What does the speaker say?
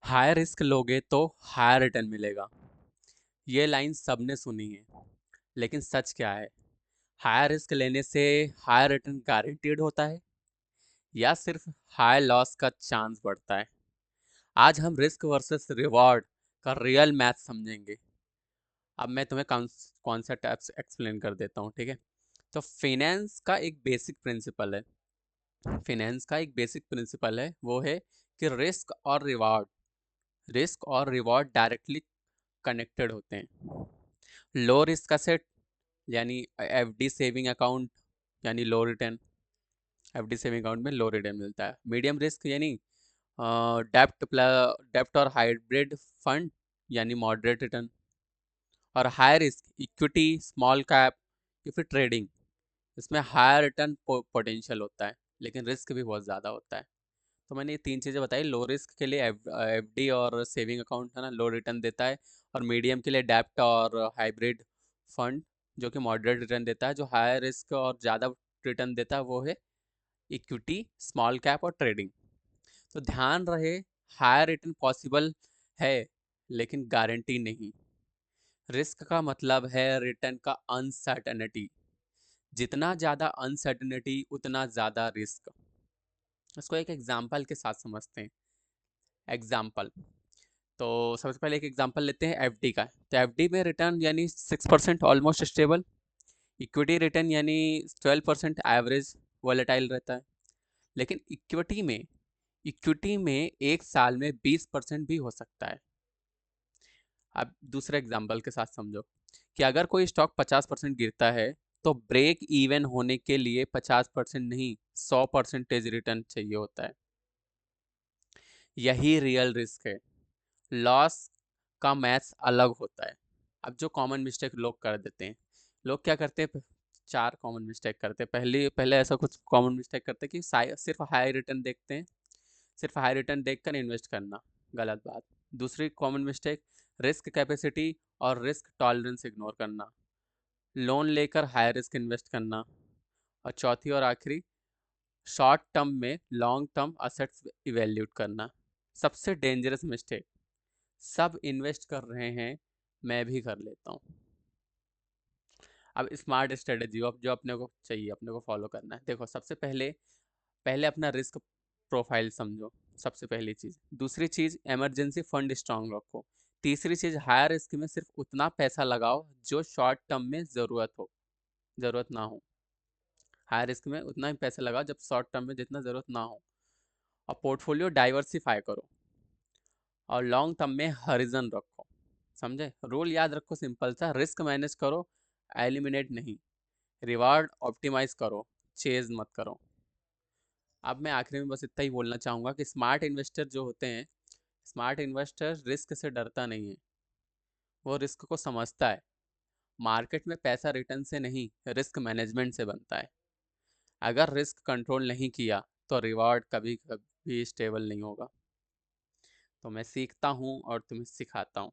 High risk लोगे तो high return मिलेगा। ये लाइन सबने सुनी है, लेकिन सच क्या है? हाई रिस्क लेने से हाई रिटर्न गारंटीड होता है या सिर्फ हाई लॉस का चांस बढ़ता है? आज हम रिस्क वर्सेस रिवॉर्ड का रियल मैथ समझेंगे। अब मैं तुम्हें कॉन्सेप्ट एक्सप्लेन कर देता हूँ, ठीक है? तो फाइनेंस का एक बेसिक प्रिंसिपल है, वो है कि रिस्क और रिवॉर्ड डायरेक्टली कनेक्टेड होते हैं। लो रिस्क एसेट यानी एफडी सेविंग अकाउंट यानी लो रिटर्न, एफडी सेविंग अकाउंट में लो रिटर्न मिलता है। मीडियम रिस्क यानी डेप्ट और हाइब्रिड फंड यानी मॉडरेट रिटर्न। और high risk equity, small cap या फिर ट्रेडिंग, इसमें हाई रिटर्न पोटेंशियल होता है, लेकिन रिस्क भी बहुत ज़्यादा होता है। तो मैंने ये तीन चीज़ें बताई। लो रिस्क के लिए एफडी और सेविंग अकाउंट है ना, लो रिटर्न देता है। और मीडियम के लिए डेप्ट और हाइब्रिड फंड, जो कि मॉडरेट रिटर्न देता है। जो हाई रिस्क और ज़्यादा रिटर्न देता है वो है इक्विटी, स्मॉल कैप और ट्रेडिंग। तो ध्यान रहे, हाई रिटर्न पॉसिबल है लेकिन गारंटी नहीं। रिस्क का मतलब है रिटर्न का अनसर्टेनिटी। जितना ज़्यादा अनसर्टेनिटी उतना ज़्यादा रिस्क। इसको एक एग्जाम्पल के साथ समझते हैं। एग्जाम्पल, तो सबसे पहले एक एग्जांपल लेते हैं एफडी का। तो एफडी में रिटर्न यानी 6% ऑलमोस्ट स्टेबल। इक्विटी रिटर्न यानी 12% एवरेज वॉलेटाइल रहता है। लेकिन इक्विटी में एक साल में 20% भी हो सकता है। अब दूसरे एग्जांपल के साथ समझो कि अगर कोई स्टॉक 50% गिरता है तो ब्रेक इवन होने के लिए 50% नहीं, 100% रिटर्न चाहिए होता है। यही रियल रिस्क है। लॉस का मैथ्स अलग होता है। अब जो कॉमन मिस्टेक लोग कर देते हैं, लोग क्या करते हैं? चार कॉमन मिस्टेक करते हैं। पहले ऐसा कुछ कॉमन मिस्टेक करते हैं कि सिर्फ हाई रिटर्न देखते हैं। सिर्फ हाई रिटर्न देखकर इन्वेस्ट करना, गलत बात। दूसरी कॉमन मिस्टेक, रिस्क कैपेसिटी और रिस्क टॉलरेंस इग्नोर करना, लोन लेकर हाई रिस्क इन्वेस्ट करना। और चौथी और आखिरी, शॉर्ट टर्म में लॉन्ग टर्म असेट्स इवेल्यूट करना। सबसे डेंजरस मिस्टेक, सब इन्वेस्ट कर रहे हैं, मैं भी कर लेता हूँ। अब स्मार्ट स्ट्रेटेजी अब जो अपने को चाहिए, अपने को फॉलो करना है। देखो, सबसे पहले पहले अपना रिस्क प्रोफाइल समझो, सबसे पहली चीज़। दूसरी चीज़, इमरजेंसी फंड स्ट्रांग रखो। तीसरी चीज़, हायर रिस्क में सिर्फ उतना पैसा लगाओ जो शॉर्ट टर्म में ज़रूरत ना हो। हाई रिस्क में उतना ही पैसा लगाओ जब शॉर्ट टर्म में जितना ज़रूरत ना हो। और पोर्टफोलियो डाइवर्सिफाई करो और लॉन्ग टर्म में हॉरिजन रखो। समझे? रूल याद रखो, सिंपल सा, रिस्क मैनेज करो, एलिमिनेट नहीं। रिवार्ड ऑप्टिमाइज करो, चेज मत करो। अब मैं आखिरी में बस इतना ही बोलना चाहूँगा कि स्मार्ट इन्वेस्टर जो होते हैं, स्मार्ट इन्वेस्टर रिस्क से डरता नहीं है, वो रिस्क को समझता है। मार्केट में पैसा रिटर्न से नहीं, रिस्क मैनेजमेंट से बनता है। अगर रिस्क कंट्रोल नहीं किया तो रिवार्ड कभी कभी स्टेबल नहीं होगा। तो मैं सीखता हूँ और तुम्हें सिखाता हूँ।